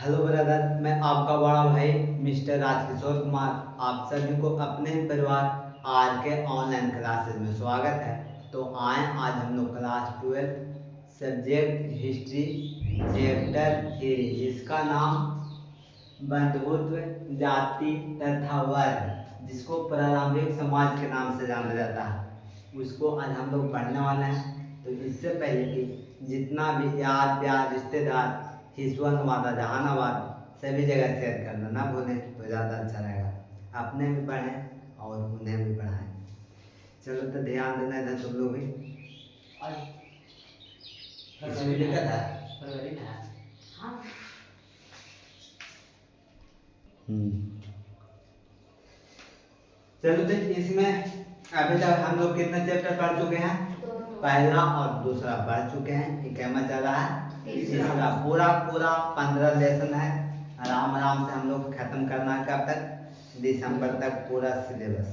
Hello brother, मैं आपका बड़ा भाई मिस्टर राजकिशोर कुमार आप सभी को अपने परिवार आर के ऑनलाइन क्लासेस में स्वागत है। तो आए आज हम लोग क्लास 12 सब्जेक्ट हिस्ट्री चैप्टर 3 जिसका नाम बंधुत्व जाति तथा वर्ग, जिसको प्रारंभिक समाज के नाम से जाना जाता है, उसको आज हम लोग पढ़ने वाले हैं। तो इससे पहले कि जितना भी यार प्यार रिश्तेदार ईश्वर माता जहानाबाद सभी जगह शेयर करना ना भूलें तो ज़्यादा अच्छा रहेगा। अपने भी पढ़ें और उन्हें भी पढ़ाएं। चलो तो ध्यान देना इधर तुम लोग भी। इसमें दिक्कत है। चलो तो इसमें अभी तक हम लोग कितने चैप्टर पढ़ चुके हैं? पहला और दूसरा पढ़ चुके हैं। ये कैमा चला है तीसरा। पूरा 15 लेसन है। आराम आराम से हम लोग खत्म करना है। कब तक? दिसंबर तक पूरा सिलेबस,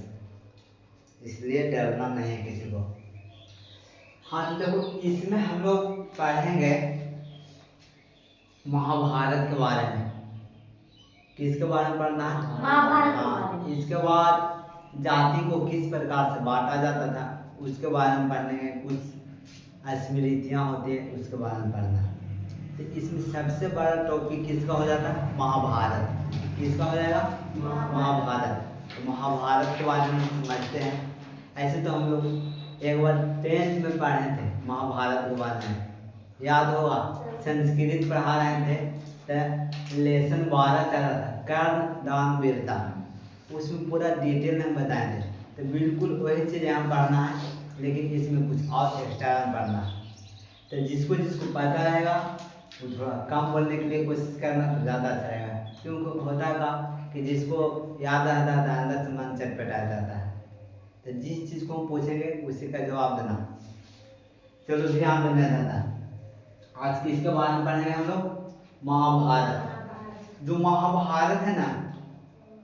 इसलिए डरना नहीं है किसी को। हाँ तो देखो, इसमें हम लोग पढ़ेंगे महाभारत के बारे में। किसके बारे में पढ़ना है? महाभारत। इसके बाद जाति को किस प्रकार से बांटा जाता था उसके बारे में पढ़ने। कुछ स्मृतियाँ होती है उसके बारे में पढ़ना है। तो इसमें सबसे बड़ा टॉपिक किसका हो जाता है? महाभारत। किसका हो जाएगा? महाभारत। तो महाभारत के बारे में समझते हैं। ऐसे तो हम लोग एक बार 10th में पढ़े थे महाभारत के बारे में, याद होगा। संस्कृत पढ़ा रहे थे तो लेसन 12 चल रहा था, कर्ण दान वीरता। उसमें पूरा डिटेल में बताए थे। तो बिल्कुल वही चीज़ यहाँ पढ़ना है, लेकिन इसमें कुछ और एक्स्ट्रा पढ़ना है। तो जिसको जिसको पता रहेगा वो थोड़ा कम बोलने के लिए कोशिश करना तो ज़्यादा अच्छा रहेगा। क्योंकि होता है कि जिसको याद रहता है अंदर से मन चटपटाया जाता है। तो जिस चीज़ को हम पूछेंगे उसी का जवाब देना। चलो ध्यान देना दादा। आज किसके बारे में पढ़ेंगे हम लोग? महाभारत। जो महाभारत है ना,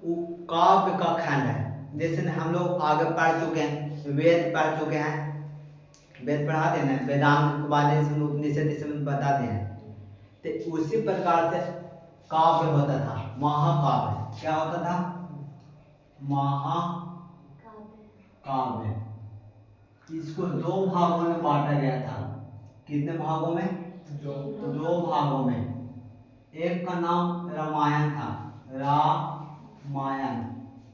वो काव्य का खंड है। जैसे हम लोग आगे पढ़ चुके हैं, वेद पढ़ चुके हैं, वेद पढ़ाते हैं ना, वेदांत के बारे में उपनिषद बताते हैं। तो उसी प्रकार से काव्य होता था, महाकाव्य। क्या होता था? महाकाव्य। इसको 2 भागों में बांटा गया था। कितने भागों में? 2 भागों में। एक का नाम रामायण था, रामायण,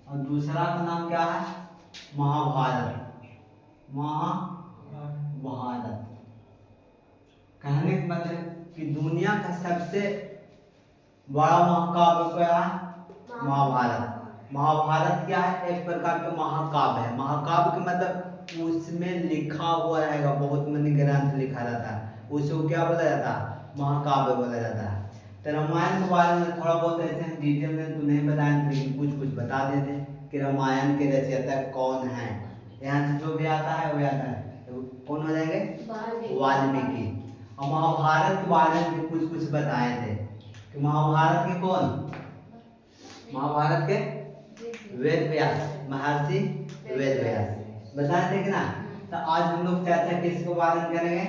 और दूसरा का नाम क्या है? महाभारत। महाभारत कहने का मतलब कि दुनिया का सबसे बड़ा महाकाव्य क्या है? महाभारत। महाभारत क्या है? एक प्रकार का महाकाव्य है। महाकाव्य का मतलब उसमें लिखा हुआ रहेगा, बहुत मनी ग्रंथ लिखा रहता है, उसको क्या बोला जाता है? महाकाव्य बोला जाता है। तो रामायण के बारे में थोड़ा बहुत ऐसे डिटेल में तो नहीं बताएं, लेकिन कुछ कुछ बता देते कि रामायण के रचयिता कौन है। यहाँ से जो भी आता है वो आता है, तो कौन हो जाएंगे? वाल्मीकि। और महाभारत के बारे में भी कुछ कुछ बताए थे कि महाभारत के कौन? महाभारत के वेद व्यास, महर्षि वेद व्यास बताए थे कि ना। तो आज हम लोग चर्चा किसके बारे में करेंगे?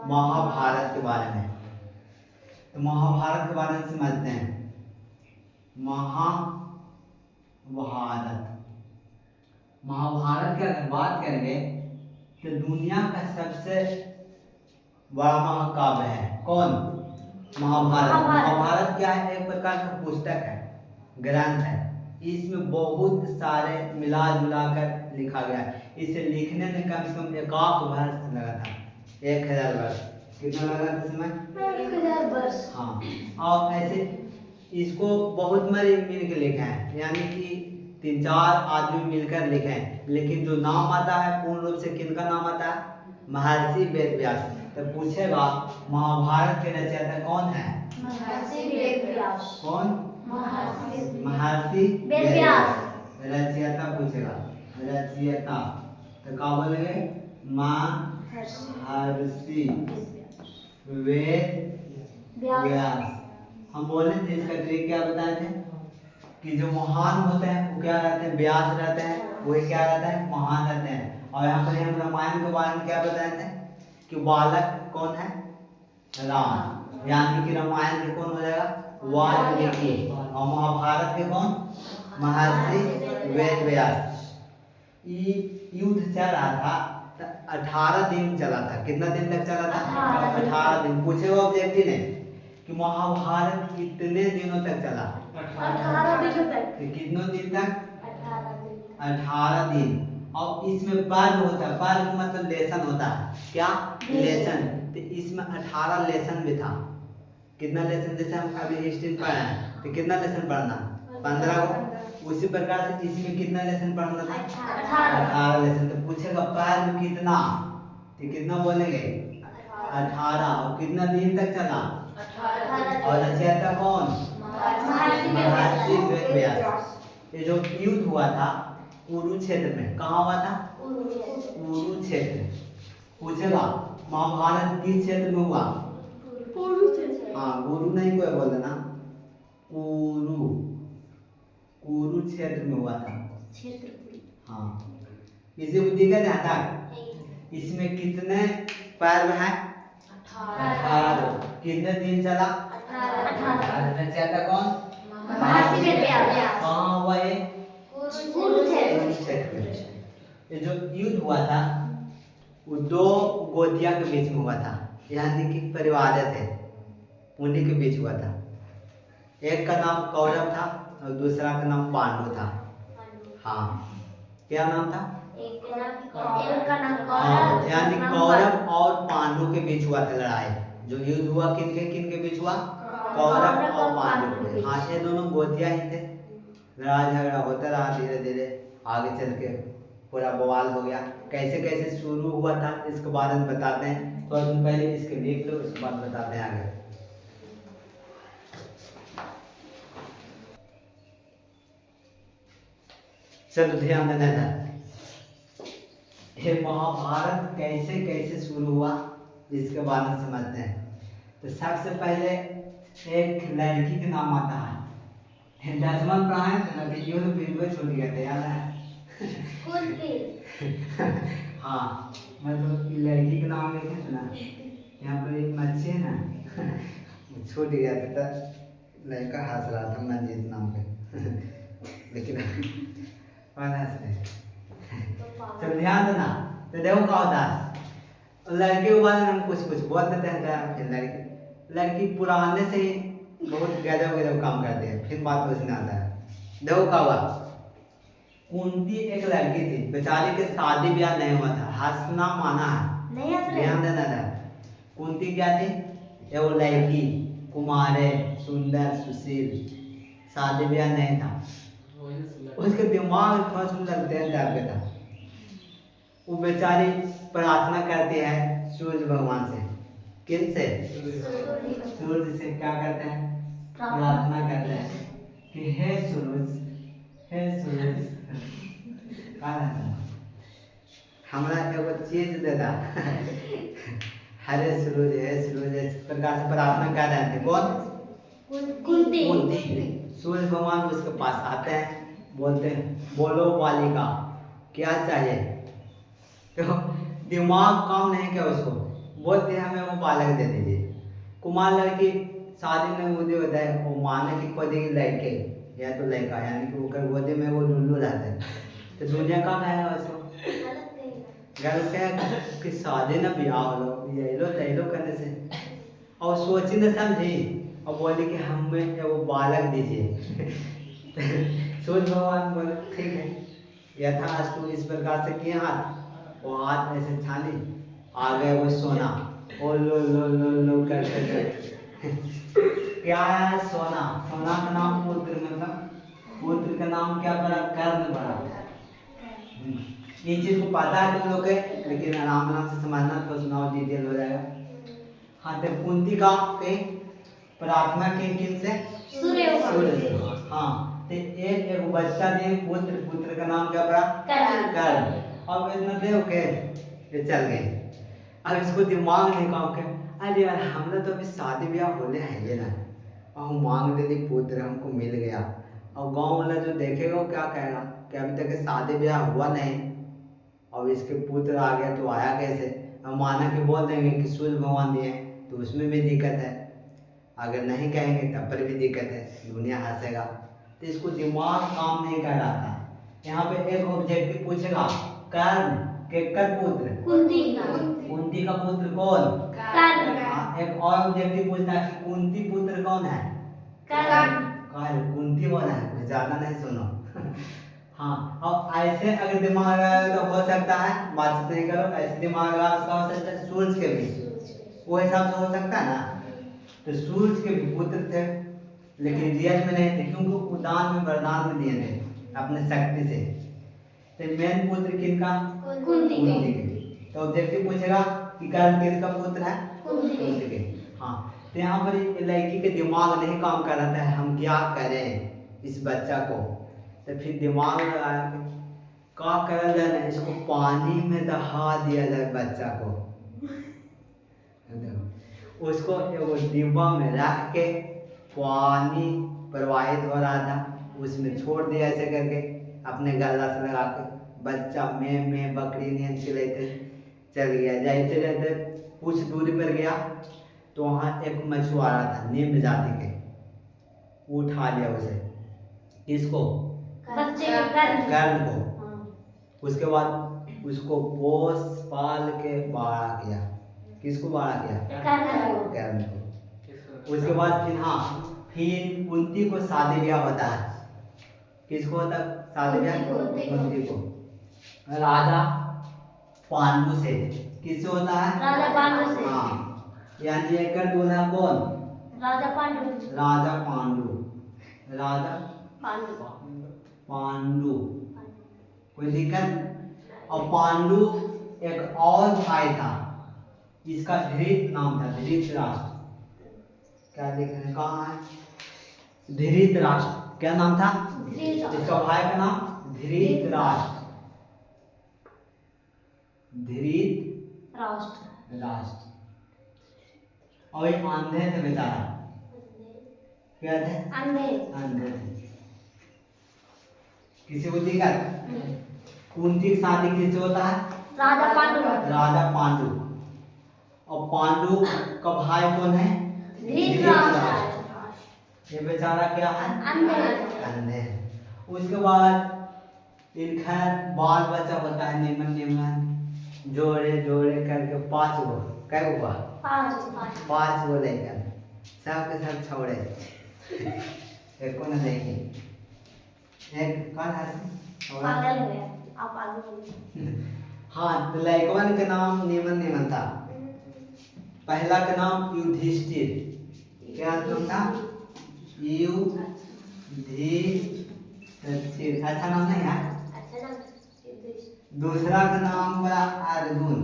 महाभारत के बारे में। तो महाभारत के बारे में समझते हैं। महाभारत महाभारत की अगर बात करेंगे तो दुनिया का सबसे बड़ा महाकाव्य है। कौन? महाभारत। महाभारत क्या है? एक प्रकार का पुस्तक है, ग्रंथ है। इसमें बहुत सारे मिला जुला कर लिखा गया है। इसे लिखने में कम से कम 1,000 वर्ष लगा था। 1000 वर्ष। कितना लगा था समय? 1000 वर्ष। हाँ, और ऐसे इसको बहुत मरी मिल के लिखा है, यानी कि 3-4 आदमी मिलकर लिखे हैं। लेकिन जो नाम आता है पूर्ण रूप से किनका नाम आता है? महर्षि वेद व्यास। तो पूछेगा महाभारत के रचयिता कौन है? महर्षि वेद व्यास। कौन? महर्षि वेद व्यास। रचयिता पूछेगा, रचयिता तो क्या बोलेंगे? महर्षि वेद व्यास। हम बोले थे इसका ट्रिक क्या बताए थे कि जो महान होते हैं वो क्या रहते हैं? व्यास रहते हैं। वो क्या रहता है? महान रहते हैं। और यहाँ पर हम रामायण के बारे में क्या बताए थे कि बालक कौन है? राम। यानी कि रामायण के कौन हो जाएगा? वाल्मीकि। और महाभारत के कौन? महर्षि वेद व्यास। ये युद्ध चल रहा था 18 दिन चला था। कितना दिन तक चला था? 18 दिन। पूछे ऑब्जेक्टिव ने कि महाभारत कितने दिनों तक चला? 18 दिनों तक। कितनों दिन तक? 18 दिन। और इसमें पर्व होता है, पर्व मतलब लेसन होता है। क्या? लेसन। तो इसमें 18 लेसन भी था। कितना लेसन? जैसे हम अभी हिस्ट्री पढ़ रहे हैं तो कितना लेसन पढ़ना? 15 को। उसी प्रकार से इसमें कितना लेसन पढ़ना था? 18 लेसन। तो पूछेगा पर्व कितना, तो कितना बोलेंगे? 18। और कितना दिन तक चला? 18। और रचयिता कौन? महर्षि वेद व्यास। ये जो युद्ध हुआ था कुरुक्षेत्र में, कहाँ हुआ था? कुरुक्षेत्र। पूछेगा महाभारत किस क्षेत्र में हुआ? हाँ, गुरु नहीं कोई बोल देना, कुरुक्षेत्र में हुआ था। हाँ, इसे बुद्धि का ध्यान रख। इसमें कितने पर्व हैं? 18। कितने दिन चला? 18। रचयिता कौन? महर्षि वेद व्यास। कहाँ हुआ ये? कुरुक्षेत्र। ये जो युद्ध हुआ था वो 2 गोदिया के बीच में हुआ था, यानी कि परिवार थे, उन्हीं के बीच हुआ था। एक का नाम कौरव था और दूसरा का नाम पांडु था। हाँ, क्या नाम था? एक का नाम हाँ, कौरव, यानी कौरव और पांडु के बीच हुआ था लड़ाई। जो युद्ध हुआ किन के बीच हुआ? कौरव और पांडु के। हाँ, ये दोनों गोतिया ही थे। लड़ाई झगड़ा होता रहा, धीरे धीरे आगे चल के पूरा बवाल हो गया। कैसे कैसे शुरू हुआ था इसके बारे में बताते हैं। तो पहले इसके लिख लो, उसके बाद बताते हैं आगे। चलो ध्यान देना था। ये महाभारत कैसे कैसे शुरू हुआ इसके बारे में समझते हैं। तो सबसे पहले एक लड़की का नाम आता है। 10वां प्राण लड़कियों ने फिर छोड़ दिया था, याद है? हाँ, मतलब लड़की का नाम लिखे थे ना, यहाँ पर एक मच्छी है ना, छूट गया था। लड़का हंस रहा था मंजीत नाम पे, लेकिन चलो ध्यान देना। तो देखो क्या होता है, लड़के के बारे में हम कुछ बोल देते हैं। फिर लड़की पुराने से ही बहुत गजब काम करती है, फिर बात सोचने आता है। देखो क्या हुआ, कुंती एक लड़की थी, बेचारी के शादी ब्याह नहीं हुआ था। हंसना माना है, ध्यान देना था। कुंती क्या थी? वो लड़की कुमारे, सुंदर, सुशील, शादी ब्याह नहीं था। उसके दिमाग थोड़ा सुंदर तेज टाइप का था। वो बेचारी प्रार्थना करती है सूर्य भगवान से। किन से? सूर्य से। क्या करते हैं? प्रार्थना करते हैं कि हे सूरज, हे सूरज, हमरा एगो चीज दे दा। हरे सूरज, हे सूरज, इस प्रकार से प्रार्थना कर रहे थे। कौन? कुंती। सूर्य भगवान उसके पास आते हैं, बोलते हैं बोलो बालिका क्या चाहिए। तो दिमाग काम नहीं किया उसको, बोलते हमें वो बालक दे दीजिए। कुमार लड़की शादी में गोदी होता है, वो माने की खोदी लड़के या तो लड़का, यानी कि वो गोदी में वो लुल्लू रहता है। तो दुनिया का है उसको गलत क्या कि शादी ना ब्याह हो ये लो करने से। और सोची न समझी और बोली कि हमें वो बालक दीजिए। सूर्य भगवान बोले ठीक है, यथास्तु। इस प्रकार से किए हाथ, वो हाथ ऐसे छाने, आ गए वो सोना। ओ लो करते क्या है? सोना। सोना का नाम पुत्र, मतलब पुत्र का नाम क्या पड़ा? कर्ण पड़ा। ये चीज को पता है तुम लोग के, लेकिन आराम से समझना, तो सुनाओ डिटेल हो जाएगा। हाँ, तो कुंती का के प्रार्थना के किन से? सूर्य से। हाँ, तो एक बच्चा दे पुत्र का नाम क्या पड़ा? कर्ण। अब इतना देव के ये चल गए। अब इसको दिमाग नहीं काम के, अरे यार हमने तो अभी शादी ब्याह होने है ये ना, और हम मांग ले पुत्र हमको मिल गया। और गांव वाला जो देखेगा वो क्या कहेगा कि अभी तक शादी ब्याह हुआ नहीं और इसके पुत्र आ गया तो आया कैसे। हम माना कि बोल देंगे कि सूर्य भगवान दिए, तो उसमें भी दिक्कत है। अगर नहीं कहेंगे तब पर भी दिक्कत है, दुनिया हंसेगा। तो इसको दिमाग काम नहीं कर रहा था। यहाँ पे एक ऑब्जेक्टिव पूछेगा, कर्ण केकर पुत्र, कुंती कुंती का पुत्र कौन, कर्ण एक और ऑब्जेक्टिव पूछता है कि कुंती पुत्र कौन है, कर्ण कुंती कौन है, ज्यादा नहीं सुनो। हाँ, और ऐसे अगर दिमाग लगाया तो हो सकता है, बातचीत नहीं करो, ऐसे दिमाग लगा उसका हो सकता है सूरज के भी वो हिसाब से हो सकता है ना। तो सूरज के भी पुत्र थे, लेकिन रियल में नहीं थे, क्योंकि उदान में वरदान में दिए थे अपने शक्ति से। तो मेन पुत्र किनका, कुंती के। तो ऑब्जेक्टिव पूछेगा कि कर्ण किसका पुत्र है, कुंती के। हाँ, तो यहाँ पर लड़की के दिमाग नहीं काम कर रहा था, हम क्या करें इस बच्चा को। तो फिर दिमाग लगाया क्या करा जाए ना, इसको पानी में दहा दिया जाए बच्चा को। उसको एक डिब्बा में रख के पानी प्रवाहित हो रहा था, उसमें छोड़ दिया ऐसे करके अपने गला से लगा के। बच्चा में बकरी नहीं चिल्लाते चल गया। जाते जाते कुछ दूरी पर गया तो वहाँ एक मछुआरा था निम्न जाति के, उठा लिया उसे, किसको, बच्चे कर्ण को। उसके बाद उसको पोस पाल के बड़ा किया, किसको बड़ा किया, कर्ण को। उसके बाद फिर हाँ, फिर कुंती को शादी ब्याह होता है, किसको होता है शादी ब्याह, कुंती को राजा पांडु से। किससे होता है, राजा पांडु से। हाँ, यानी एक दूल्हा कौन, राजा पांडु राजा पांडु। कोई दिक्कत। और पांडु एक और भाई था, इसका धृत नाम था, धृतराष्ट्र। क्या लिख रहे हैं, कहाँ है, धृतराष्ट्र। क्या नाम था, इसका भाई का नाम धृतराष्ट्र। राष्ट्र। और ये अंधे थे बेचारा, क्या थे, अंधे थे। किसी को दिक्कत। कुंती की शादी किससे होता है, राजा पांडु। और पांडु का भाई कौन है, धृतराष्ट्र। ये बेचारा क्या है, अंधे। उसके बाद इनका बाल बच्चा होता है निमन जोड़े करके 5 गो, कै गो हुआ, 5 गो लेकर सब के सब छोड़े। एक को न देखी, एक कौन है, हाँ, लड़कवन के नाम निमन था। पहला का नाम युधिष्ठिर, क्या नाम था, युधिष्ठिर, अच्छा नाम नहीं है। दूसरा का नाम बड़ा अर्जुन,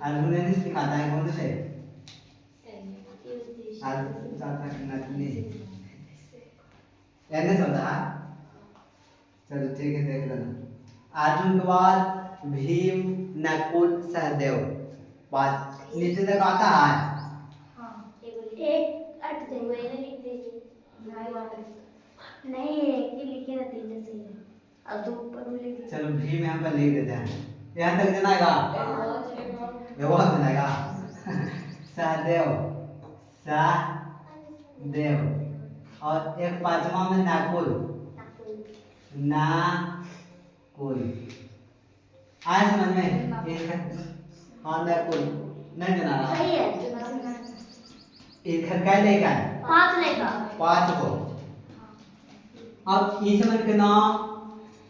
अर्जुन ने सिखाता है कौन से, चलो ठीक है, देख लेना। अर्जुन के बाद भीम, नकुल, सहदेव, 5 नीचे तक आता है। चलो भीम यहाँ पर लिख देते हैं, यहाँ तक जनाएगा, ये बहुत जनाएगा। सहदेव और एक 5वां में नकुल, आया समझ में, हाँ नकुल नहीं जना रहा, एक क्या लेगा, 5 को। अब इस मन के नाम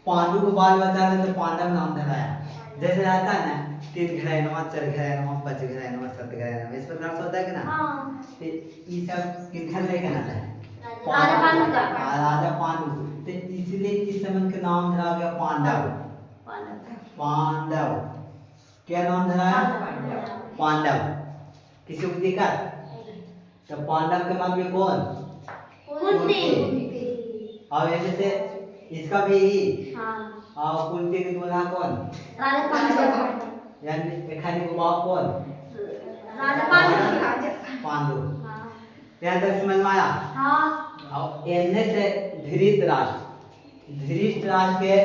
पांडु को बाल बचा ले तो पांडव नाम धराया। जैसे रहता है ना 3 घरैनवा 4 घरैनवा 5 घरैनवा 7 घरैनवा, इस प्रकार से होता है कि ना। तो ये सब किधर लेके ना है, राजा पांडु। तो इसलिए इस समय के नाम धरा गया पांडव। क्या नाम धराया, पांडव। किसी को दिक्कत, तो पांडव के बाद में कौन, और ऐसे से इसका भी और कुंती के दूल्हा कौन, यानी एखानी को बाप कौन, पांडु। यहाँ तक समझ में आया। और एने से धृतराष्ट्र के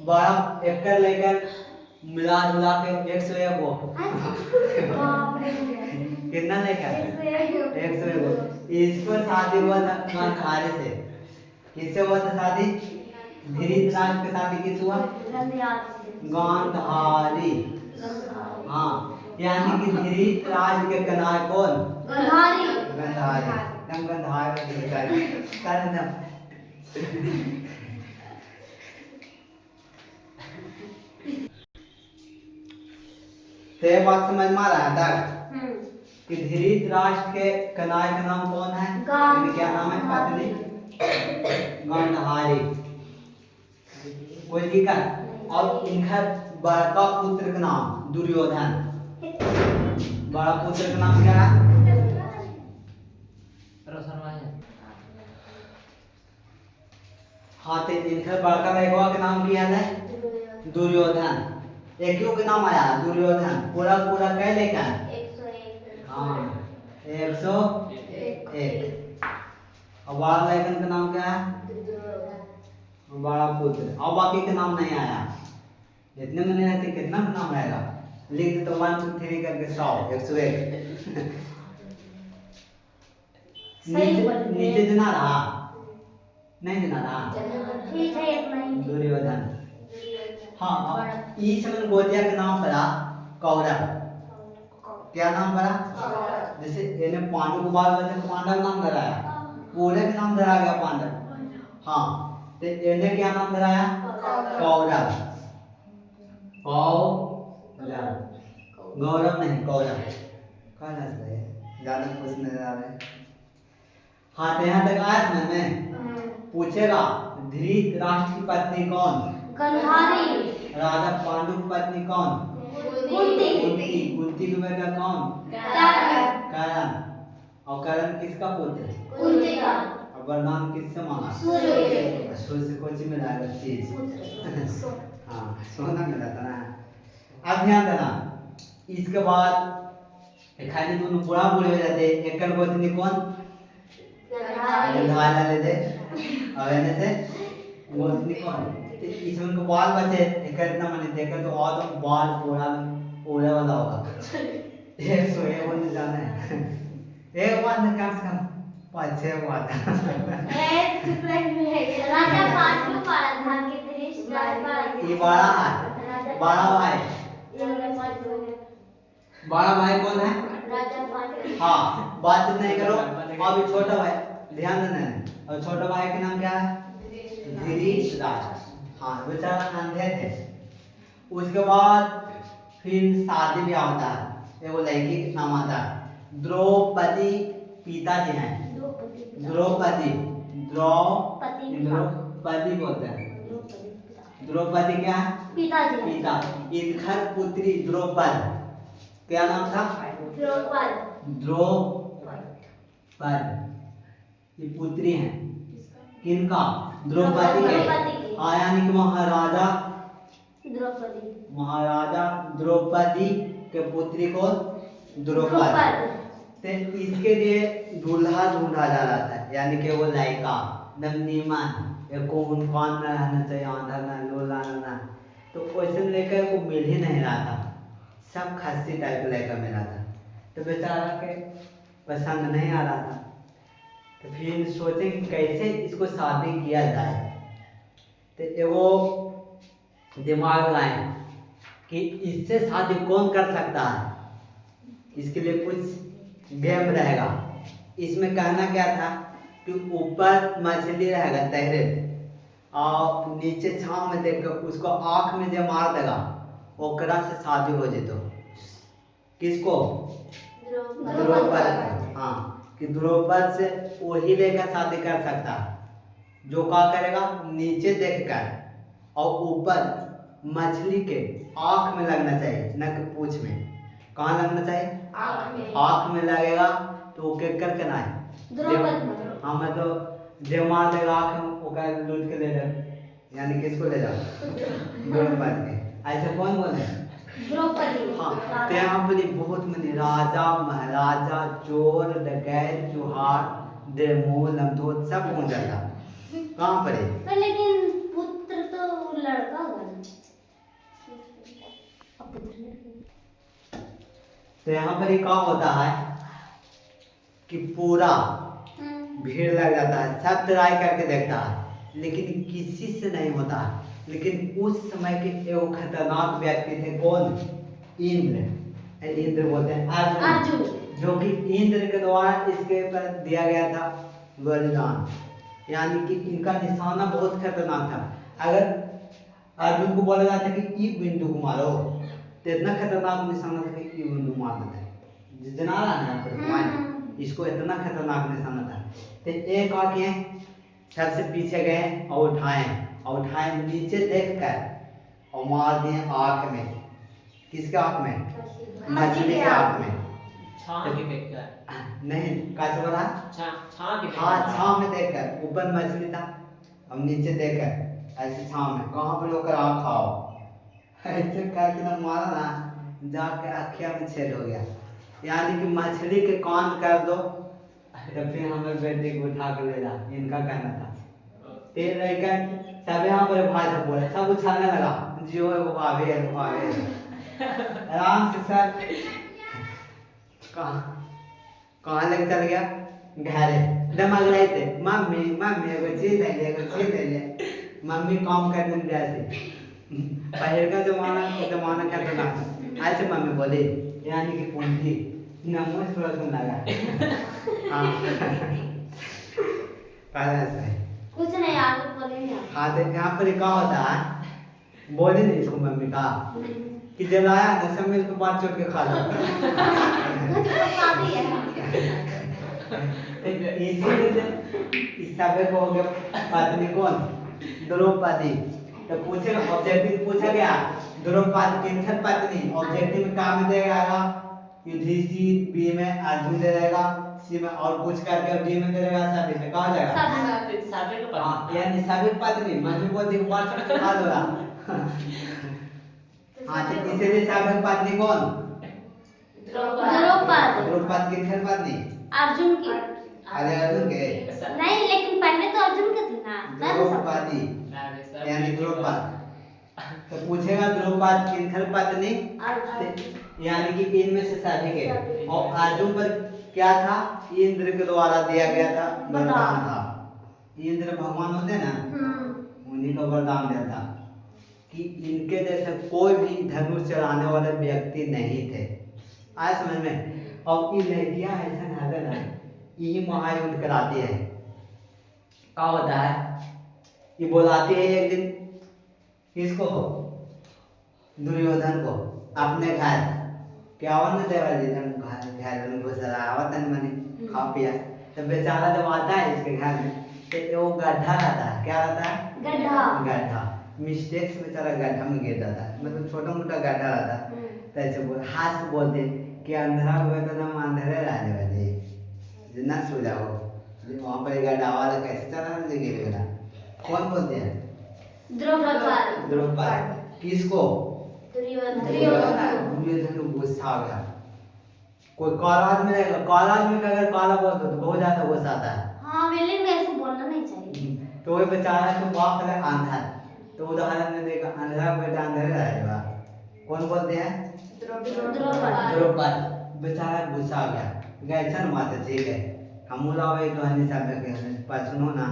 बड़ा एकर लेकर मिला जुला के 101 गो कितना लेकर 101। इसको शादी हुआ था गांधारी से। किससे हुआ था शादी? धृतराष्ट्र के शादी किस हुआ? गांधारी। हाँ, यानी कि धृतराष्ट्र के कन्हैया कौन? गांधारी। गांधारी। हम गांधारी कर तो ये बात समझ में आ रहा है कि धृतराष्ट्र के कन्हैया का नाम कौन है? क्या नाम है पत्नी? गांधारी। कोई दिक्कत? और इनका बड़का पुत्र का नाम दुर्योधन। बड़ा पुत्र का नाम क्या है? हाँ, तो इनका बड़का बेटवा का नाम क्या है? दुर्योधन। एक क्यों का नाम आया दुर्योधन? पूरा पूरा कह लेकर 101। हाँ 101। और बड़ा लड़कन का नाम क्या है? बड़ा पुत्र। और बाकी का नाम नहीं आया। जितने में नहीं रहते कितना का नाम रहेगा? लिख दे तो 1 2 3 करके 100 101। नीचे जना रहा नहीं जना रहा। ठीक है इतना ही। दुर्योधन। हाँ, इस समय गोदिया का नाम पड़ा कौरव। क्या नाम पड़ा? जैसे इन्हें पांडु को बाल बच्चे को पांडव नाम धराया, पूरे का नाम धरा गया पांडव। हाँ, तो इन्हें क्या नाम धराया? कौरव। गौरव नहीं, कौरव। कहना चाहिए, ज्यादा कुछ नहीं आ रहा है। हाँ, तो यहाँ तक आया समझ में? पूछेगा धृतराष्ट्र की पत्नी कौन? गांधारी। राजा पांडु की पत्नी कौन? कुंती। कुंती के बेटा कौन? कर्ण। और कर्ण किसका पुत्र? कुंती का। और वरदान किससे मांगा? सूर्य। सूर्य से कुछ मिला चीज। हाँ, सोना मिला था ना। अब ध्यान देना, इसके बाद खाली दोनों बुढ़ा बुढ़े हो जाते। एक गोतनी कौन? गांधारी ले दे। और इन्हें से गोतनी कौन? इसमें उनको बाल बचे एक इतना मैंने देखा तो और तो बाल पूरा पूरे वाला होगा। 101 बोलने जाना है। एक बार में कम से कम 5-6 बार। राजा पांडु पारंधाम के त्रिश ये बड़ा है, बड़ा भाई। बड़ा भाई कौन है? राजा पांडु। हाँ, बात नहीं करो। अभी छोटा भाई ध्यान देना है। और छोटा भाई का नाम क्या है? धृतराष्ट्र। हाँ, बेचारा अंधे थे। उसके बाद फिर शादी ब्याह होता है। वो लड़की का नाम आता है द्रौपदी। पिताजी हैं द्रौपदी। द्रौपदी बोलते हैं। द्रौपदी क्या है? पिताजी। पिता। इनका पुत्री द्रौपद। क्या नाम था? द्रौपद। ये पुत्री हैं किनका? द्रौपदी के। यानी कि महाराजा द्रौपदी के पुत्री को द्रौपद। तो इसके लिए दूल्हा ढूंढा जा रहा था, यानी कि वो लड़का नीमन कौन कौन न रहना चाहिए, आंधा न लोला न। तो वैसे लेकर वो मिल ही नहीं रहा था। सब खस्सी टाइप का लड़का मिला था। तो बेचारा के पसंद नहीं आ रहा था। तो फिर सोचे कि कैसे इसको शादी किया जाए। तो वो दिमाग लाए कि इससे शादी कौन कर सकता है। इसके लिए कुछ गेम रहेगा। इसमें कहना क्या था कि ऊपर मछली रहेगा तैरे और नीचे छांव में देखकर उसको आँख में जो मार देगा ओकरा से शादी हो जेतो। किसको? द्रौपद। हाँ, कि द्रौपद से वही लेकर शादी कर सकता है जो क्या करेगा नीचे देखकर और ऊपर मछली के आँख में लगना चाहिए, न कि पूंछ में। कहाँ लगना चाहिए? आँख में लगेगा तो वो केकर के ना है द्रौपद। हाँ, मतलब जो मार देगा आँख में वो कह लूट के ले जाए, यानी किसको ले जाओ? द्रौपद के। ऐसे कौन बोले? द्रौपदी। हाँ, तो यहाँ पर बहुत मनी राजा महाराजा चोर डकैत चुहार देमोल लमदोत सब पहुंच जाता। कहाँ पर है? लेकिन पुत्र तो लड़का होगा। तो यहाँ पर क्या होता है कि पूरा भीड़ लग जाता है, सब ट्राई करके देखता है लेकिन किसी से नहीं होता है। लेकिन उस समय के एगो खतरनाक व्यक्ति थे, कौन? इंद्र। इंद्र बोलते हैं अर्जुन, जो कि इंद्र के द्वारा इसके ऊपर दिया गया था वरदान, यानी कि इनका निशाना बहुत खतरनाक था। अगर अर्जुन को बोला जाता कि ई बिंदु को मारो, तो इतना खतरनाक निशाना था कि ई बिंदु मार देते, जना रहा है पर इसको इतना खतरनाक निशाना था। तो एक आके सबसे पीछे गए और उठाए नीचे देखकर और मार दिए आँख में। किसके आँख में? मछली के आँख में। नहीं कचवरा छाव में देखकर, ऊपर मछली था और नीचे देखकर ऐसे छाव में, कहाँ पर होकर आँख खाओ ऐसे करके ना मारा ना, जाके अखिया में छेद हो गया। यानी कि मछली के कान कर दो तो फिर हमारे बेटे को उठा कर ले जा, इनका कहना था। तेल लेकर सब यहाँ पर भाई था, बोले सब उछालने लगा, जियो है वो भाभी है, वो भाभी है। आराम से सर कहाँ लेके चल गया? घरे दिमाग रहे थे, मम्मी मम्मी एगो चीज ले ले। मम्मी काम करने में जाती, पहले का जमाना खतरनाक। ऐसे मम्मी बोली, यानी कि पूंजी नमो थोड़ा सुन लगा। कुछ नहीं आगे बोलेंगे। हाँ तो यहाँ पर क्या होता है, बोले नहीं इसको मम्मी का कि जब आया ना सब मिलकर बात चोट के खा लो। इसीलिए इस समय को हो गया पत्नी कौन? द्रौपदी। तो पूछेगा, ऑब्जेक्टिव पूछा गया द्रौपदी किनकर पत्नी, ऑब्जेक्टिव में काम देगा युधिष्ठिर, बी में अर्जुन दे देगा, सी में और कुछ करके डी में दे देगा, साबित में कहा जाएगा साबित का पत्नी, यानी साबित पत्नी मजबूत बोलती को बात चोट के खा दोगा। हाँ तो इसीलिए साबित पत्नी कौन? द्रौपदी किनकर पत्नी? अर्जुन की। अरे अर्जुन के नहीं, लेकिन पहले तो अर्जुन के थे ना। द्रौपदी यानी द्रौपदी। तो पूछेगा द्रौपदी किनकर पत्नी, यानी कि इनमें से सभी के। और अर्जुन पर क्या था? इंद्र के द्वारा दिया गया था, वरदान था। इंद्र भगवान होते ना, उन्हीं का वरदान दिया था कि इनके जैसे कोई भी धनुष चलाने वाले व्यक्ति नहीं थे। आए समझ में? और ये लड़कियां ऐसा है ना, यही महायुद्ध कराती है। क्या होता है, ये बुलाती है एक दिन किसको? दुर्योधन को अपने घर। क्या हुआ ना देवर जी, घर में घुस रहा आवत मनी खा पिया, तो बेचारा जब आता है इसके घर में तो वो गड्ढा रहता है। क्या रहता है? गड्ढा। मिस्टेक से बेचारा गड्ढा में गिर जाता है, मतलब छोटा मोटा गड्ढा रहता है। तो ऐसे हाथ से बोलते कि अंधेरा हुआ तो हम अंधेरे रहने वाले, जितना सो जाओ। वहाँ पर गड्ढा वाला कैसे चला ना गिर गया? कौन बोलते हैं? द्रौपदी। किसको? दुर्योधन को गुस्सा आ गया। कोई काला आदमी रहेगा, काला आदमी का अगर काला बोल दो तो बहुत ज्यादा गुस्सा आता है। हाँ, वेले में ऐसे बोलना नहीं चाहिए। तो वो बेचारा तो बाप है अंधा, तो उदाहरण में देखा अंधेरा बेटा अंधेरे रहेगा। कौन बोलते हैं? द्रौपदी। बेचारा गुस्सा आ गया, गैसन माते ठीक है हम लावे तो हनी सब के पर सुनो ना,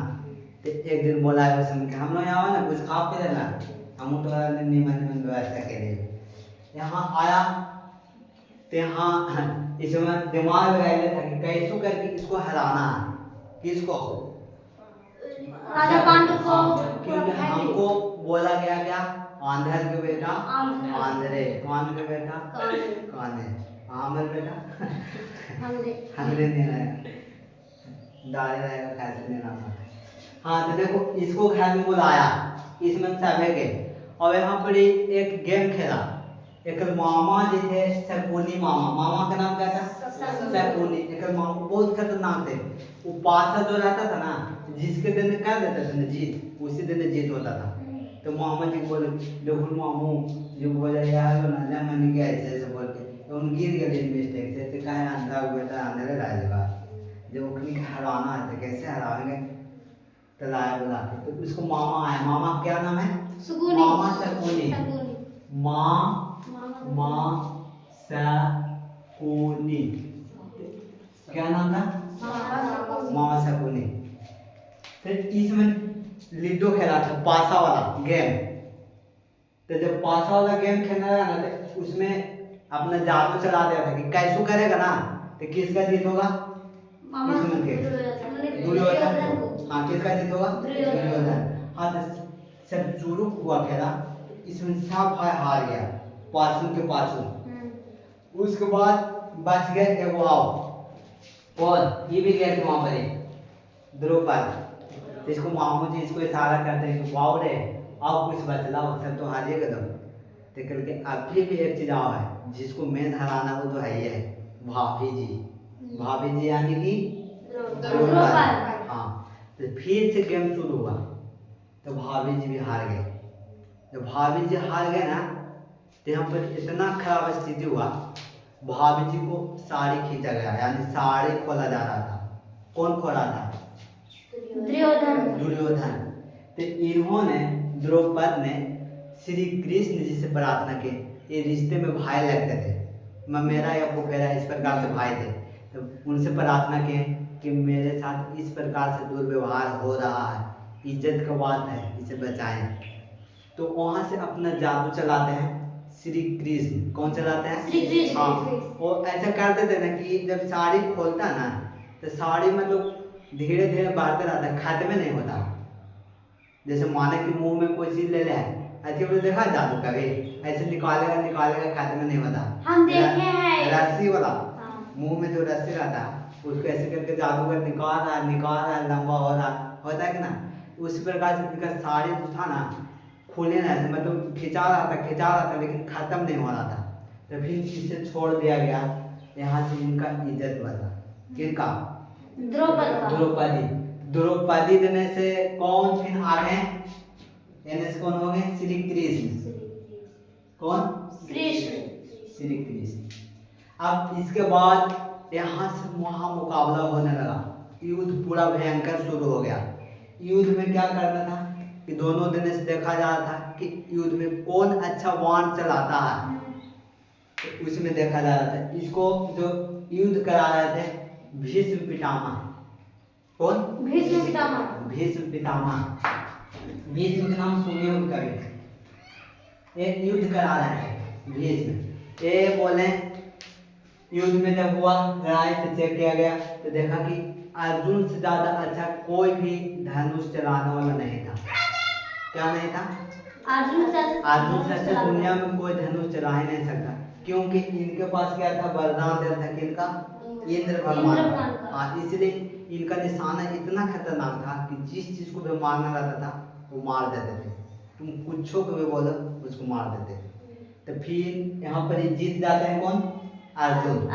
तो एक दिन बोला है उसमें कि हम लोग यहाँ ना कुछ खा पी लेना, हम तो निमन व्यवस्था के लिए यहाँ आया। तो यहाँ इसमें दिमाग लगाया था कि कैसे करके इसको हराना है। किसको? राजा पांडु को। क्योंकि हमको बोला गया क्या? आंधर के बेटा आंधरे, कान के बेटा काने, आमर बेटा हमरे नहीं रहेगा, दाढ़ी रहेगा कैसे नहीं रहा। हाँ तो देखो इसको घर में बुलाया, इसमें सब है गए और यहाँ पर एक गेम खेला। एक मामा जी थे शकुनी मामा, मामा का नाम क्या था? शकुनी। एक मामा बहुत खतरनाक थे। वो पासा जो रहता था ना, जिसके दिन कर देता था ना जीत, उसी दिन जीत होता था। तो मामा जी बोले देखो मामू जो बोले यार ना मैंने क्या ऐसे बोल के उन गिर गए मिस्टेक से। तो कहे अंधा हुआ था अंधेरे राजेगा, जब उखनी हराना है तो कैसे हराएंगे? तो लाया बुला के, तो उसको मामा आया। मामा क्या नाम है? मामा शकुनी। माँ शकुनी क्या नाम था? था पासा वाला गेम। तो जब पासा वाला गेम खेलने लगा ना तो उसमें अपना जादू चला दिया था कि कैसू करेगा ना तो किसका जीत होगा, इसमें के दुर्योधन को। हाँ, किसका जीत होगा, दुर्योधन। हाँ, तो सब शुरू हुआ खेला, इसमें सब भाई हार गया पाचू के पाचू। उसके बाद बच गए एक वाव, कौन, ये भी गए थे वहां पर एक द्रौपद। इसको मामू जी इसको इशारा करते हैं कि वाव रे अब कुछ बचला हो, सब तो हारिए कदम। तो करके अभी भी एक चीज आओ है जिसको मेन हराना वो तो है ही है, भाभी जी। भाभी जी यानी कि द्रौपद। हाँ, तो फिर से गेम शुरू हुआ तो भाभी जी भी हार गए। जब भाभी जी हार गए ना तो यहाँ पर इतना खराब स्थिति हुआ, भाभी जी को साड़ी खींचा गया, यानी साड़ी खोला जा रहा था। कौन खोला था, दुर्योधन। तो इन्होंने द्रौपद ने श्री कृष्ण जी से प्रार्थना की, ये रिश्ते में भाई लगते थे, मेरा या फुफेरा इस प्रकार से भाई थे। तो उनसे प्रार्थना की कि मेरे साथ इस प्रकार से दुर्व्यवहार हो रहा है, इज्जत का बात है, इसे बचाएं। तो वहां से अपना जादू चलाते हैं श्री कृष्ण। कौन चलाते हैं, श्री कृष्ण। हाँ, वो ऐसा करते थे ना कि जब साड़ी खोलता ना तो साड़ी मतलब धीरे धीरे बढ़ते रहता है, खत्म नहीं होता। जैसे माने कि मुंह में कोई चीज ले ले, ऐसे बोले देखा जादू कभी ऐसे निकालेगा निकालेगा, खत्म नहीं होता। हम देखे हैं रस्सी वाला, हाँ। मुंह में जो रस्सी रहता है उसको ऐसे करके जादूगर निकाल रहा है, लंबा हो रहा होता है कि ना, उसी प्रकार से इनका साड़ी जो था ना खुले ना, मतलब खिंचा रहा था लेकिन खत्म नहीं हो रहा था। तो फिर इसे छोड़ दिया गया, यहाँ से इनका इज्जत बढ़ा। किनका, द्रौपदी। द्रौपदी देने से कौन फिर आ गए, यानी से कौन हो गए, श्री कृष्ण। कौन, श्री कृष्ण। अब इसके बाद यहाँ से वहाँ मुकाबला होने लगा, युद्ध पूरा भयंकर शुरू हो गया। युद्ध में क्या करना था कि दोनों दिन से देखा जा रहा था कि युद्ध में कौन अच्छा बाण चलाता है, तो उसमें देखा जा रहा था। इसको जो युद्ध करा रहे थे भीष्म पितामह। कौन, भीष्म पितामह। भीष्म पितामह, भीष्म के नाम सुने हो कभी। एक युद्ध करा रहे थे भीष्म। ये बोले युद्ध में जब हुआ लड़ाई से चेक किया गया तो देखा कि अर्जुन से ज्यादा अच्छा कोई भी धनुष चलाने वाला नहीं था। क्या नहीं था, अर्जुन से अच्छा दुनिया में कोई धनुष चला ही नहीं सकता, क्योंकि इनके पास क्या था, वरदान दिया था किनका, इंद्र भगवान का। हाँ, इसलिए इनका निशाना इतना खतरनाक था कि जिस चीज को भी मारना रहता था वो मार देते थे। तुम कुछ को भी बोलो उसको मार देते थे। तो फिर यहाँ पर जीत जाते हैं कौन, अर्जुन।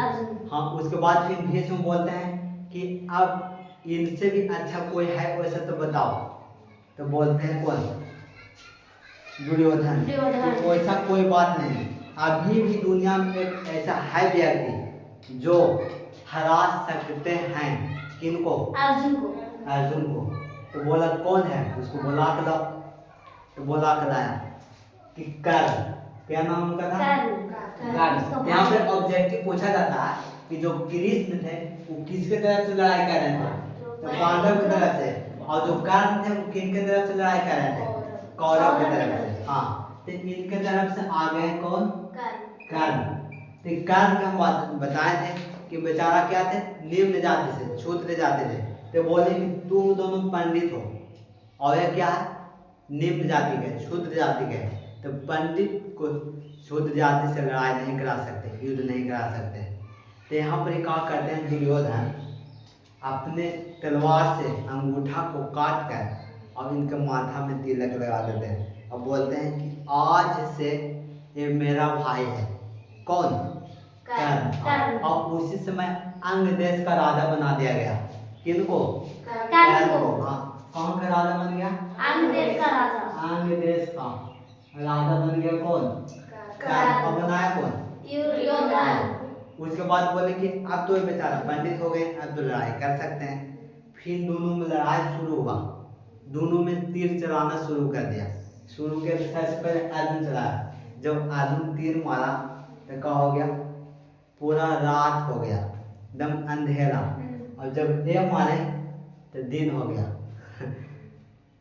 हाँ, उसके बाद फिर भीष्म बोलते हैं कि अब इनसे भी अच्छा कोई है वैसा तो बताओ। तो बोलते हैं कौन, दुर्योधन। तो वैसा कोई बात नहीं, अभी भी दुनिया में एक ऐसा है व्यक्ति जो हरा सकते हैं, किनको, अर्जुन को। तो बोला कौन है, उसको बुला के लाओ। तो बुला के लाया कि कर्ण, क्या नाम उनका था, कर्ण। यहाँ पे ऑब्जेक्टिव पूछा जाता है कि जो कृष्ण थे वो किसके तरफ से लड़ाई कर रहे थे, तो पांडव की तरफ से, और जो कर्ण थे वो किनके तरफ से लड़ाई कर रहे थे, कौरव की तरफ से। हाँ, तो इनके तरफ से आ गए कौन, कर्ण। तो कर्ण का हम बताए थे कि बेचारा क्या थे, निम्न जाति से, क्षुद्र जाति से। तो बोले कि तुम दोनों पंडित हो और ये क्या है, निम्न जाति के, क्षुद्र जाति के। तो पंडित को क्षुद्र जाति से लड़ाई नहीं करा सकते, युद्ध नहीं करा सकते। तो यहाँ पर क्या करते हैं, दुर्योधन अपने तलवार से अंगूठा को काट कर और इनके माथा में तिलक लगा देते हैं और बोलते हैं कि आज से ये मेरा भाई है। कौन, कर्ण। और उसी समय अंग देश का राजा बना दिया गया, किनको, कर्ण को। हाँ, कौन का राजा बन गया, अंग देश का राजा, अंग देश का राजा बन गया कौन, कर्ण। और बनाया कौन, दुर्योधन। उसके बाद बोले कि अब तो ये बेचारा पंडित हो गए, अब तो लड़ाई कर सकते हैं। फिर दोनों में लड़ाई शुरू हुआ, दोनों में तीर चलाना शुरू कर दिया। शुरू किया तो सबसे पहले अर्जुन चलाया। जब अर्जुन तीर मारा तो क्या हो गया, पूरा रात हो गया, एकदम अंधेरा। और जब ये मारे तो दिन हो गया।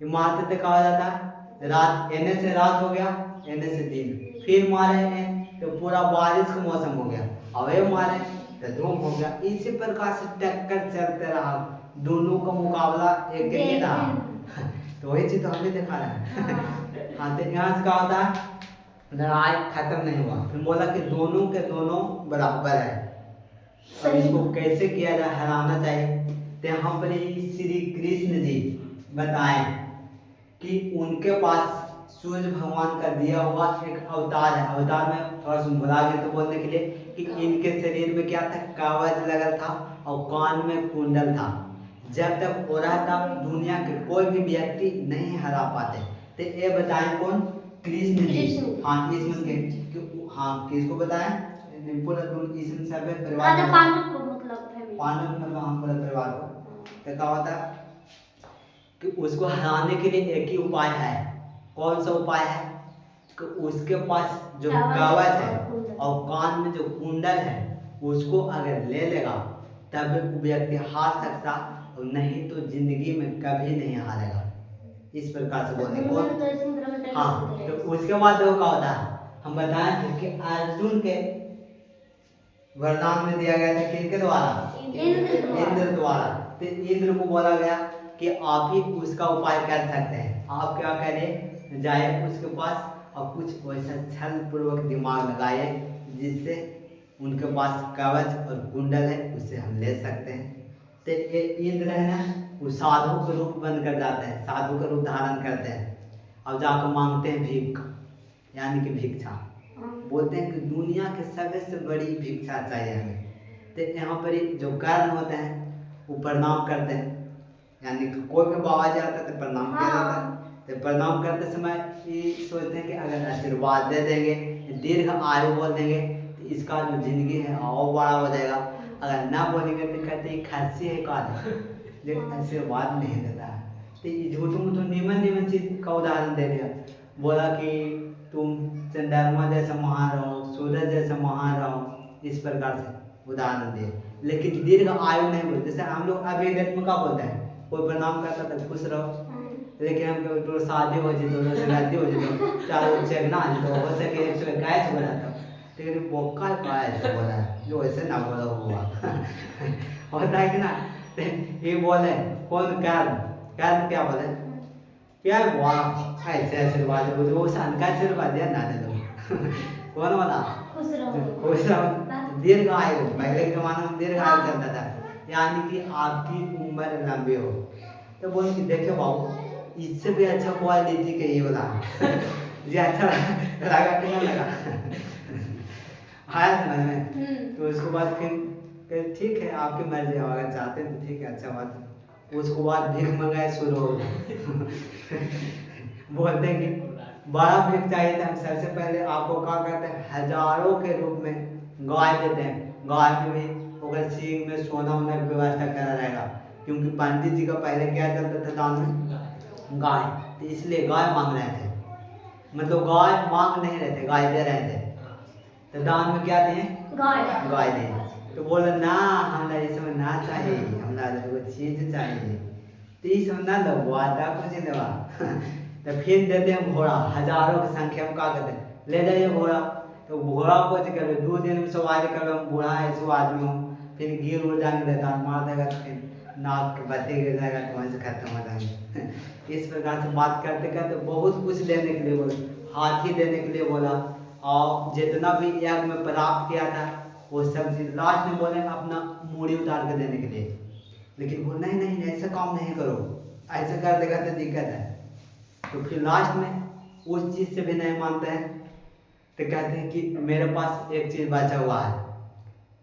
ये मारते थे, कहा जाता है रात, एने से रात हो गया, एने से दिन, फिर मारे हैं तो पूरा बारिश का मौसम हो गया, अवे मारे तो धूप हो गया। इसी प्रकार से टक्कर चलते रहा, दोनों का मुकाबला एक ही रहा। तो वही चीज तो हम भी दिखा रहे हैं। हाँ, तो यहाँ से क्या होता है, लड़ाई खत्म नहीं हुआ, फिर बोला कि दोनों के दोनों बराबर है। अब इसको कैसे किया जाए, हराना चाहिए, तो यहाँ पर ही श्री कृष्ण जी बताएं कि उनके पास सूर्य भगवान का दिया हुआ एक अवतार है। अवतार में थोड़ा सा भुला गए तो बोलने के लिए कि इनके शरीर में क्या था, कवच लगा था और कान में कुंडल था। जब तक हो रहा था दुनिया के कोई भी व्यक्ति नहीं हरा पाते। तो ये बताएं कौन, कृष्ण जी। हाँ, इसमें के हाँ किसको बताएं, पूरा इसमें सब परिवार, पांडव को मतलब हम पूरे परिवार को। तो क्या होता है कि उसको हराने के लिए एक ही उपाय है। कौन सा उपाय है कि उसके पास जो कवच है और कान में जो कुंडल है उसको अगर ले लेगा तब वो व्यक्ति हार सकता, और नहीं तो जिंदगी में कभी नहीं हारेगा। इस प्रकार से बोलने को। हाँ, तो उसके बाद देखो क्या होता है, हम बताएं थे कि अर्जुन के वरदान में दिया गया था किनके द्वारा, इंद्र द्वारा। तो इंद्र को बोला गया कि आप ही उसका उपाय कर सकते हैं। आप क्या करें, जाए उसके पास और कुछ वैसा छल पूर्वक दिमाग लगाए जिससे उनके पास कवच और कुंडल है, उससे हम ले सकते हैं। तो ये इंद्र है ना, वो साधु के रूप बन कर जाते हैं, साधु का रूप धारण करते हैं और जाकर मांगते हैं भीख, यानी कि भिक्षा। बोलते हैं कि दुनिया के सबसे बड़ी भिक्षा चाहिए हमें। तो यहाँ पर जो कर्ण होते हैं वो प्रणाम करते हैं, यानी कि कोई भी बाबा जी आता है तो प्रणाम किया जाता है। तो प्रणाम करते समय ये सोचते हैं कि अगर आशीर्वाद दे देंगे, दीर्घ आयु बोल देंगे तो इसका जो जिंदगी है और बड़ा हो जाएगा। अगर ना बोलेंगे तो कहते हैं खांसी है काल, लेकिन आशीर्वाद नहीं देता है। तो ये झूठों में तो निमन चीज का उदाहरण दे दिया, बोला कि तुम चंद्रमा जैसा महान रहो, सूरज जैसा महान रहो, इस प्रकार से उदाहरण दिए। लेकिन दीर्घ आयु नहीं बोलते। जैसे हम लोग अभी डेट में क्या बोलते हैं, कोई प्रणाम करता तो खुश रहो, लेकिन हम कभी तो शादी हो जाए तो शादी हो जाए तो चारों चेकना आ जाए तो हो सके 121 हो जाता, लेकिन बोका का ऐसे बोला है जो ऐसे ना बोला हुआ होता है कि ना। ये बोले कौन कर्ण क्या बोले, क्या वाह ऐसे आशीर्वाद वो सन का आशीर्वाद दिया ना दे दो कौन वाला, खुश रहो, दीर्घ आयु। पहले के जमाने में दीर्घ आयु चलता था, यानी कि आपकी उम्र लंबी हो। तो बोल कि देखे बाबू इससे भी अच्छा क्वालिटी के ये वाला ये अच्छा लगा कि ना लगा आया समझ में। तो उसके बाद फिर ठीक है आपकी मर्जी, अगर चाहते हैं तो ठीक है, अच्छा बात है। उसके बाद भीख मंगाए शुरू हो बोलते हैं कि बड़ा भीख चाहिए था। सबसे पहले आपको क्या करते हैं, हजारों के रूप में गाय देते हैं। गाय में भी अगर सींग में सोना होना की व्यवस्था करा रहेगा, क्योंकि पंडित जी का पहले क्या चलता था दान में, गाय। तो इसलिए गाय मांग रहे थे, मतलब गाय मांग नहीं रहे थे, गाय दे रहे थे। तो दान में क्या दिए, गाय दें। तो बोले ना हमारा इसमें ना चाहिए, हमारा वो चीज चाहिए, तो इसमें ना लो वादा कुछ देवा तो फिर देते हैं घोड़ा, हजारों की संख्या में क्या कहते हैं, ले जाइए घोड़ा। तो घोड़ा को कर 2 दिन में सवारी कर, बूढ़ा है 100 आदमी हो, फिर गिर उड़ जाने देता मार देगा, फिर नाक के बत्ती गिर जाएगा तो वहीं से खत्म हो जाएंगे। इस प्रकार से बात करते करते बहुत कुछ देने के लिए बोला, हाथी देने के लिए बोला, और जितना भी यज्ञ में प्राप्त किया था वो सब चीज लास्ट में बोले अपना मूड़ी उतार के देने के लिए। लेकिन वो नहीं ऐसा काम नहीं करो, ऐसा कर देगा तो दिक्कत है। तो फिर लास्ट में उस चीज से भी नहीं मानते हैं, तो कहते हैं कि मेरे पास एक चीज बचा हुआ है,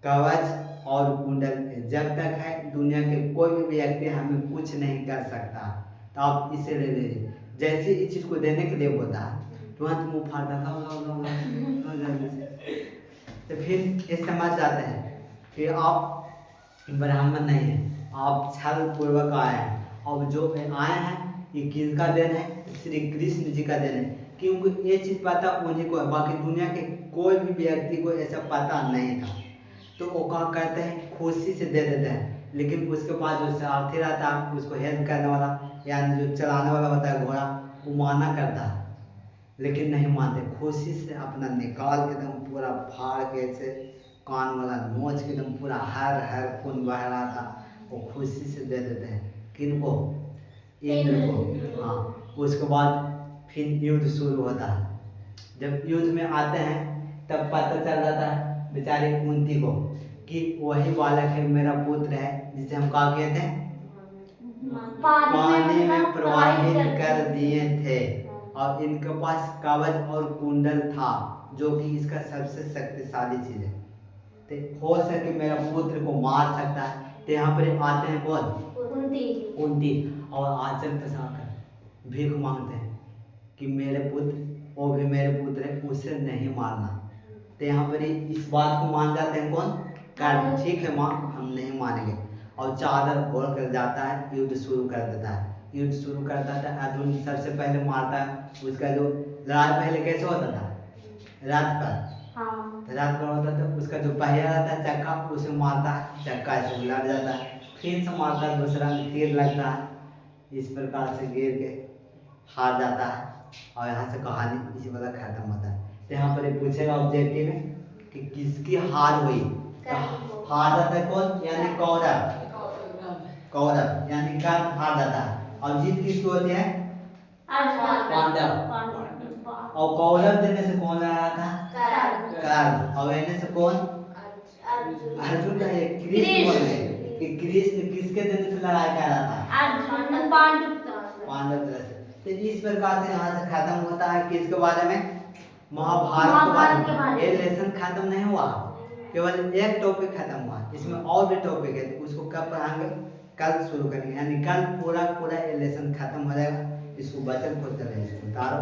कवच और कुंडल। जब तक है दुनिया के कोई भी व्यक्ति हमें कुछ नहीं कर सकता, तो आप इसे ले लीजिए। जैसे इस चीज को देने के लिए बोलता है तुरंत मुँह फाड़ता था तो फिर ये समझ जाते हैं कि आप ब्राह्मण नहीं हैं, आप छल पूर्वक आए हैं। और जो आए हैं ये किसका देन है, श्री कृष्ण जी का देन है, क्योंकि ये चीज़ पता उन्हीं को है, बाकी दुनिया के कोई भी व्यक्ति को ऐसा पता नहीं था। तो वो क्या कहते हैं खुशी से दे देते हैं, लेकिन उसके पास जो सारथी रहता है उसको हेल्प करने वाला यानी जो चलाने वाला होता है घोड़ा, वो माना करता है, लेकिन नहीं मानते। खुशी से अपना निकाल के एकदम पूरा फाड़ के ऐसे कान वाला नोच के एकदम पूरा हर हर खून बह रहा था, वो खुशी से दे देते हैं। किनको? इंद्र को। हाँ, उसके बाद फिर युद्ध शुरू होता है। जब युद्ध में आते हैं तब पता चल जाता है बेचारे कुंती को कि वही बालक है, मेरा पुत्र है, जिसे हम कहा किए थे, पानी में प्रवाहित कर दिए थे, और इनके पास कवच और कुंडल था, जो कि इसका सबसे शक्तिशाली चीज है। तो हो सके मेरा पुत्र को मार सकता है। तो यहाँ पर आते हैं कौन? कुंती, और आंचल फंसाकर भीख मांगते हैं कि मेरे पुत्र, वो भी मेरे पुत्र है, उसे नहीं मारना। तो यहाँ पर इस बात को मान जाते हैं कौन? कर्ण। ठीक है माँ, हम नहीं मानेंगे। और चादर ओढ़ कर जाता है, युद्ध शुरू कर देता है। युद्ध शुरू करता था, अर्जुन सबसे पहले मारता है। उसका जो लड़ाई पहले कैसे होता था? रथ पर। रथ पर होता था, उसका जो पहिया रहता है चक्का, उसे मारता है, चक्का ऐसे उलट जाता है, फिर से मारता है, दूसरा में तीर लगता है, इस प्रकार से गिर के हार जाता है। और यहाँ से कहानी इसी प्रकार खत्म होता है। तो यहाँ पर पूछेगा ऑब्जेक्टिव में कि किसकी हार हुई? तो हार जाता है कौन? यानी कौरव। कौरव यानी कर्ण हार जाता है। और जीत किसकी होती है? पांडव। और कौरव देने से कौन लड़ा था? कर्ण। और लेने से कौन? अर्जुन का एक कृष्ण बोल रहे कि कृष्ण किसके देने से लड़ाई कर रहा था? पांडव तरह से। तो इस प्रकार से यहाँ से खत्म होता है किसके बारे में? महाभारत के बारे में। ये लेसन खत्म नहीं हुआ, केवल एक टॉपिक खत्म हुआ, इसमें और भी टॉपिक है, उसको कब पढ़ाएंगे? कल शुरू करेंगे, यानी कल पूरा ये लेसन खत्म हो जाएगा। इसको बचन को चले, इसको उतारो।